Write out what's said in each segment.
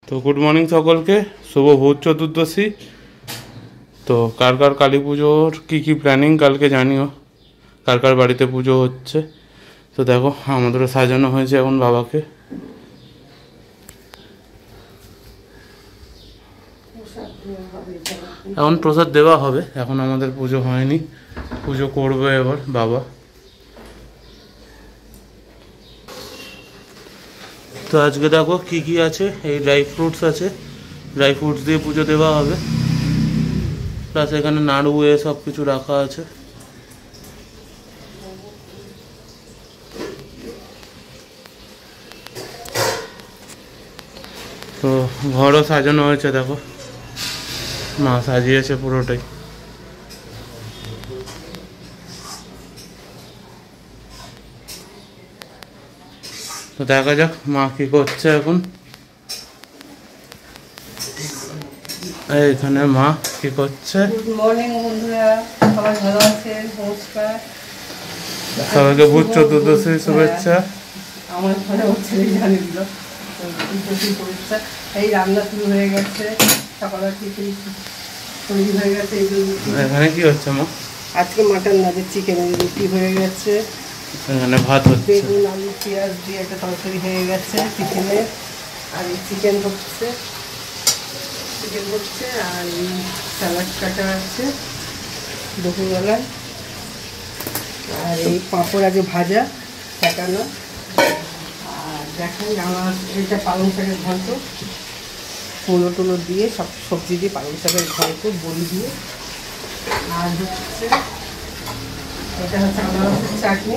তো good morning সকলকে, শুভ ভূত চতুর্দশী। তো কার কার কালী পুজোর কী প্ল্যানিং কালকে জানিও, কার কার বাড়িতে পুজো হচ্ছে। তো দেখো আমাদেরও সাজানো হয়েছে এখন বাবাকে। এখন প্রসাদ দেওয়া হবে, এখন আমাদের পুজো হয়নি, পুজো করবে এবার বাবা। তো আজকে দেখো কি আছে, এই ড্রাই ফ্রুটস আছে, ড্রাই ফ্রুটস দিয়ে পুজো দেওয়া হবে। প্লাস এখানে নাড়ু সব কিছু রাখা আছে। তো ঘরও সাজানো হয়েছে, দেখো মা সাজিয়েছে পুরোটাই। তো দেখা যাক মা কি করছে এখন। এইখানে মা কি করছে। গুড মর্নিং বন্ধুরা, সবাই ভালো আছেন? নমস্কার, সবাইকে ভূত চতুর্দশীর শুভেচ্ছা। আমার ঘরে হচ্ছে জানি দিল শুভেচ্ছা। এই রান্না শুরু হয়ে গেছে, সকালে টিফিন তৈরি হয়ে গেছে। এই এখানে কি হচ্ছে মা? আজকে মাটন না, চিকেনের রুটি হয়ে গেছে। এখানে ভাত হচ্ছে, বেগুন আলু পেঁয়াজ দিয়ে একটা তরকারি হয়ে গেছে টিফিনে। আর এই চিকেন হচ্ছে আর স্যালাড কাটা আছে দুপুরবেলায়। আর এই পাঁপড় আছে ভাজা কাটানো। আর দেখেন আমার এটা পালং শাকের ঘন্ট, কুলো টুলো দিয়ে সব সবজি দিয়ে পালং শাকের ঘন্ট বড়ি দিয়ে। আর হচ্ছে এটা হচ্ছে আনারসের চাটনি,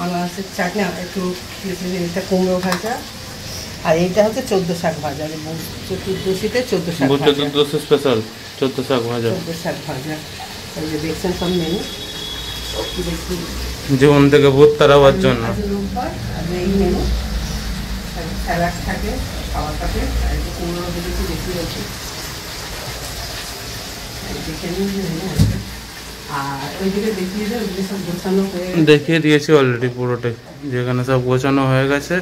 আনারসের চাটনি একটু এটা কুমড়ো ভাজা। আর এইটা হচ্ছে 14 শাক ভাজা, চতুর্দশীতে 14 শাক ভাজা, চতুর্দশী স্পেশাল 14 শাক ভাজা। 14 শাক ভাজা এই যে দেখছেন সব মেনু। জীবন থেকে ভূত তাড়াবার জন্য এই মেনু। স্যালাড থাকে, খাওয়া থাকে, আর একটু কুমড়ো ভেজেছি বেশি হচ্ছে দেখে নিন। আর ওইদিকে দেখিয়ে দেয়, ওইদিকে সব গোছানো হয়ে দেখিয়ে দিয়েছি অলরেডি পুরোটাই, যেখানে সব গোছানো হয়ে গেছে।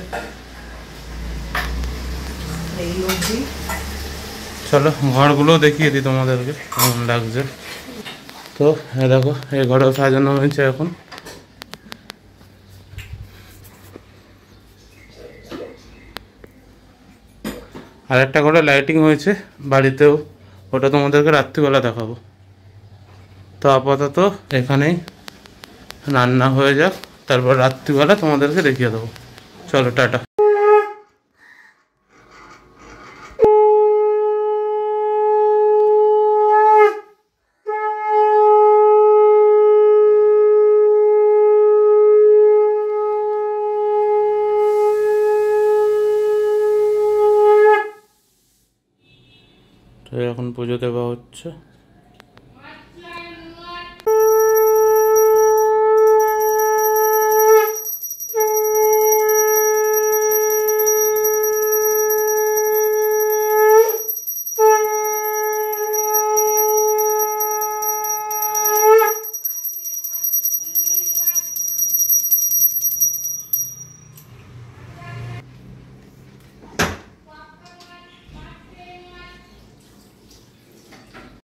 এই অবধি। চলো ঘরগুলো দেখিয়ে দিই তোমাদেরকে কেমন লাগছে। তো দেখো এই ঘরেও সাজানো হয়েছে এখন। আর একটা ঘরে লাইটিং হয়েছে বাড়িতেও, ওটা তোমাদেরকে রাত্রিবেলা দেখাবো। তো আপাতত এখানেই রান্না হয়ে যাক, তারপর রাত্রিবেলা তোমাদেরকে দেখিয়ে দেবো। চলো টাটা। তো এখন পুজো দেওয়া হচ্ছে।